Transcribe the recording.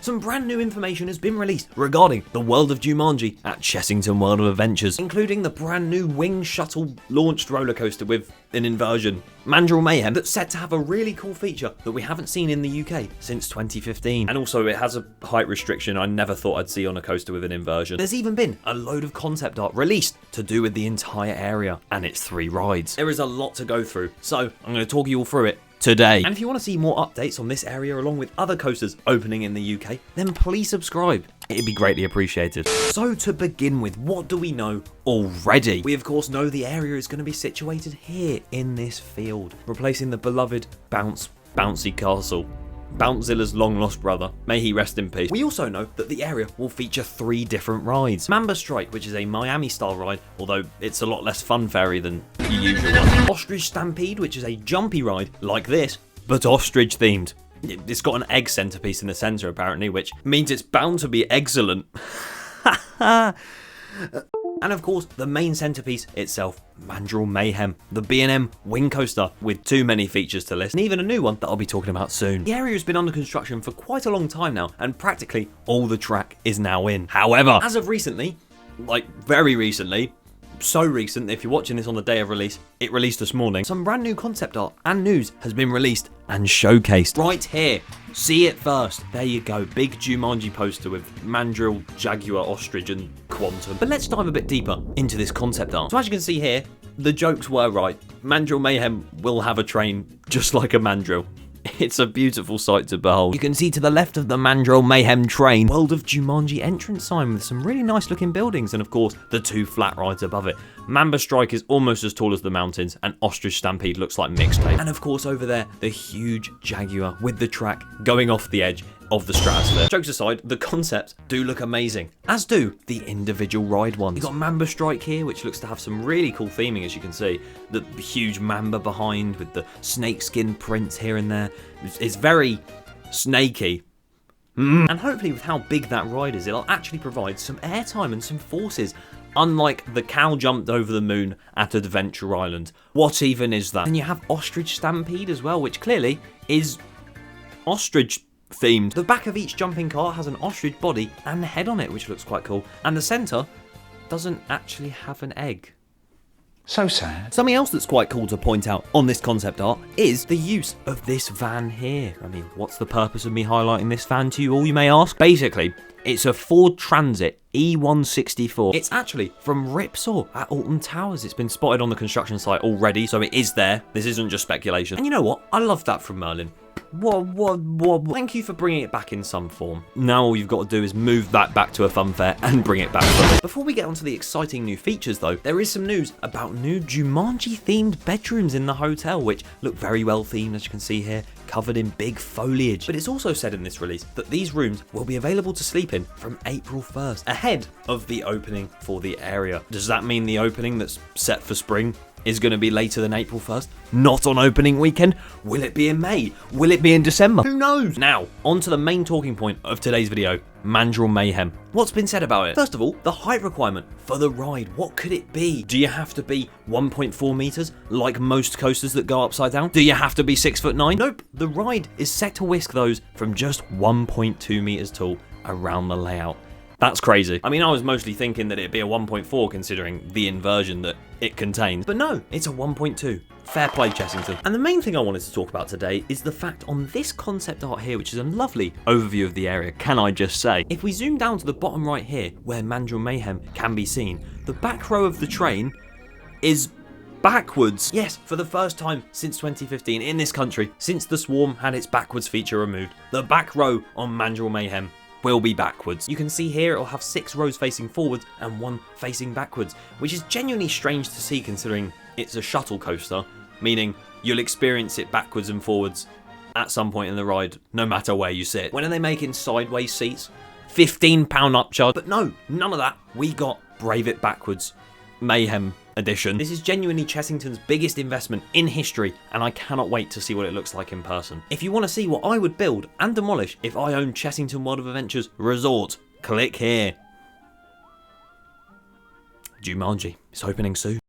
some brand new information has been released regarding the World of Jumanji at Chessington World of Adventures, including the brand new wing shuttle launched roller coaster with an inversion, Mandrill Mayhem, that's set to have a really cool feature that we haven't seen in the UK since 2015. And also it has a height restriction I never thought I'd see on a coaster with an inversion. There's even been a load of concept art released to do with the entire area and its 3 rides. There is a lot to go through, so I'm going to talk you all through it today. And if you want to see more updates on this area along with other coasters opening in the UK, then please subscribe. It'd be greatly appreciated. So to begin with, what do we know already? We of course know the area is going to be situated here in this field, replacing the beloved bouncy castle. Bouncezilla's long lost brother, may he rest in peace. We also know that the area will feature 3 different rides. Mamba Strike, which is a Miami style ride, although it's a lot less fun ferry than your usual one. Ostrich Stampede, which is a jumpy ride like this, but ostrich themed. It's got an egg centerpiece in the center apparently, which means it's bound to be excellent. And of course, the main centerpiece itself, Mandrill Mayhem, the B&M wing coaster with too many features to list, and even a new one that I'll be talking about soon. The area has been under construction for quite a long time now, and practically all the track is now in. However, as of recently, like very recently, so recent, if you're watching this on the day of release, it released this morning, some brand new concept art and news has been released and showcased right here. See it first. There you go, big Jumanji poster with Mandrill, Jaguar, Ostrich and Quantum. But let's dive a bit deeper into this concept art. So as you can see here, the jokes were right. Mandrill Mayhem will have a train just like a mandrill. It's a beautiful sight to behold. You can see to the left of the Mandrill Mayhem train, World of Jumanji entrance sign with some really nice looking buildings and of course the 2 flat rides above it. Mamba Strike is almost as tall as the mountains and Ostrich Stampede looks like mixtape. And of course over there, the huge Jaguar with the track going off the edge of the stratosphere. Jokes aside, the concepts do look amazing, as do the individual ride ones. You've got Mamba Strike here, which looks to have some really cool theming, as you can see. The huge mamba behind with the snakeskin prints here and there. It's very snaky. And hopefully with how big that ride is, it'll actually provide some airtime and some forces, unlike the cow jumped over the moon at Adventure Island. What even is that? And you have Ostrich Stampede as well, which clearly is ostrich themed. The back of each jumping car has an ostrich body and head on it, which looks quite cool. And the centre doesn't actually have an egg. So sad. Something else that's quite cool to point out on this concept art is the use of this van here. I mean, what's the purpose of me highlighting this van to you all, you may ask? Basically, it's a Ford Transit E164. It's actually from Ripsaw at Alton Towers. It's been spotted on the construction site already, so it is there. This isn't just speculation. And you know what? I love that from Merlin. What? Thank you for bringing it back in some form. Now all you've got to do is move that back to a fun fair and bring it back fully. Before we get onto the exciting new features though, there is some news about new Jumanji themed bedrooms in the hotel, which look very well themed, as you can see here, covered in big foliage. But it's also said in this release that these rooms will be available to sleep in from April 1st, ahead of the opening for the area. Does that mean the opening that's set for spring is going to be later than April 1st? Not on opening weekend? Will it be in May? Will it be in December? Who knows? Now, on to the main talking point of today's video, Mandrill Mayhem. What's been said about it? First of all, the height requirement for the ride. What could it be? Do you have to be 1.4 meters like most coasters that go upside down? Do you have to be 6'9"? Nope, the ride is set to whisk those from just 1.2 meters tall around the layout. That's crazy. I mean, I was mostly thinking that it'd be a 1.4 considering the inversion that it contains. But no, it's a 1.2. Fair play, Chessington. And the main thing I wanted to talk about today is the fact on this concept art here, which is a lovely overview of the area, can I just say. If we zoom down to the bottom right here, where Mandrill Mayhem can be seen, the back row of the train is backwards. Yes, for the first time since 2015 in this country, since the Swarm had its backwards feature removed, the back row on Mandrill Mayhem will be backwards. You can see here it'll have 6 rows facing forwards and 1 facing backwards, which is genuinely strange to see considering it's a shuttle coaster, meaning you'll experience it backwards and forwards at some point in the ride, no matter where you sit. When are they making sideways seats? £15 upcharge. But no, none of that. We got Brave It Backwards Mayhem edition. This is genuinely Chessington's biggest investment in history, and I cannot wait to see what it looks like in person. If you want to see what I would build and demolish if I owned Chessington World of Adventures Resort, click here. Jumanji, it's opening soon.